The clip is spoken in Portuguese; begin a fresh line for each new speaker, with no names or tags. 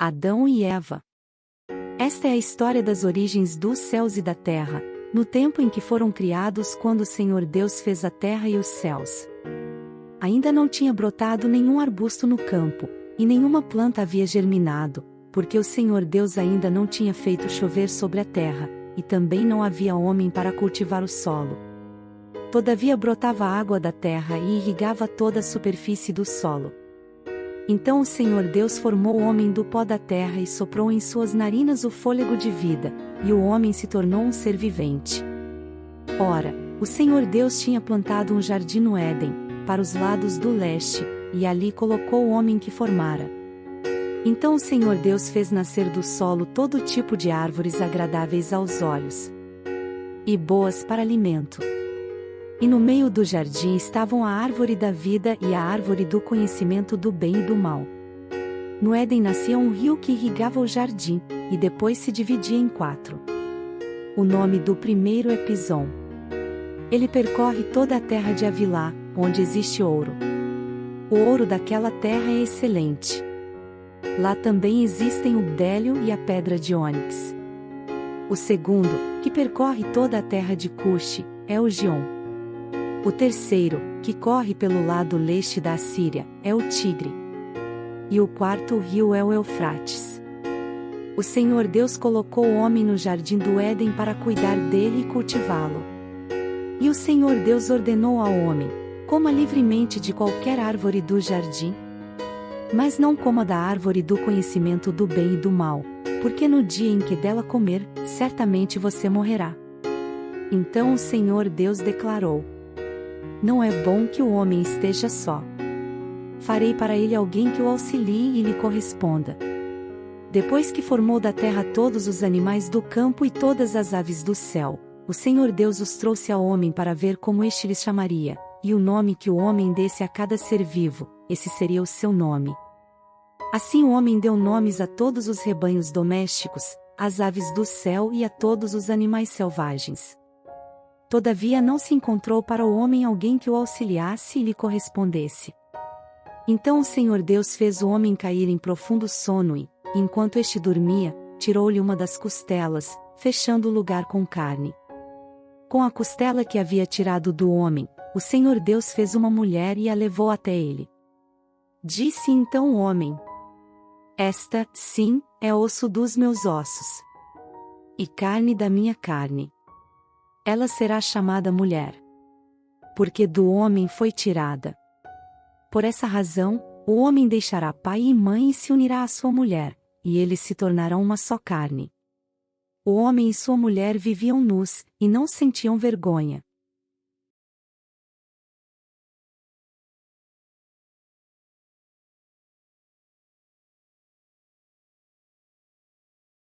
Adão e Eva. Esta é a história das origens dos céus e da terra, no tempo em que foram criados quando o Senhor Deus fez a terra e os céus. Ainda não tinha brotado nenhum arbusto no campo, e nenhuma planta havia germinado, porque o Senhor Deus ainda não tinha feito chover sobre a terra, e também não havia homem para cultivar o solo. Todavia brotava água da terra e irrigava toda a superfície do solo. Então o Senhor Deus formou o homem do pó da terra e soprou em suas narinas o fôlego de vida, e o homem se tornou um ser vivente. Ora, o Senhor Deus tinha plantado um jardim no Éden, para os lados do leste, e ali colocou o homem que formara. Então o Senhor Deus fez nascer do solo todo tipo de árvores agradáveis aos olhos e boas para alimento. E no meio do jardim estavam a árvore da vida e a árvore do conhecimento do bem e do mal. No Éden nascia um rio que irrigava o jardim, e depois se dividia em 4. O nome do primeiro é Pison. Ele percorre toda a terra de Havilá, onde existe ouro. O ouro daquela terra é excelente. Lá também existem o bdélio e a pedra de ônix. O segundo, que percorre toda a terra de Cuxi, é o Gion. O terceiro, que corre pelo lado leste da Assíria, é o Tigre. E o quarto rio é o Eufrates. O Senhor Deus colocou o homem no jardim do Éden para cuidar dele e cultivá-lo. E o Senhor Deus ordenou ao homem: coma livremente de qualquer árvore do jardim, mas não coma da árvore do conhecimento do bem e do mal, porque no dia em que dela comer, certamente você morrerá. Então o Senhor Deus declarou: não é bom que o homem esteja só. Farei para ele alguém que o auxilie e lhe corresponda. Depois que formou da terra todos os animais do campo e todas as aves do céu, o Senhor Deus os trouxe ao homem para ver como este lhes chamaria, e o nome que o homem desse a cada ser vivo, esse seria o seu nome. Assim o homem deu nomes a todos os rebanhos domésticos, às aves do céu e a todos os animais selvagens. Todavia não se encontrou para o homem alguém que o auxiliasse e lhe correspondesse. Então o Senhor Deus fez o homem cair em profundo sono e, enquanto este dormia, tirou-lhe uma das costelas, fechando o lugar com carne. Com a costela que havia tirado do homem, o Senhor Deus fez uma mulher e a levou até ele. Disse então o homem: esta, sim, é osso dos meus ossos e carne da minha carne. Ela será chamada mulher, porque do homem foi tirada. Por essa razão, o homem deixará pai e mãe e se unirá à sua mulher, e eles se tornarão uma só carne. O homem e sua mulher viviam nus, e não sentiam vergonha.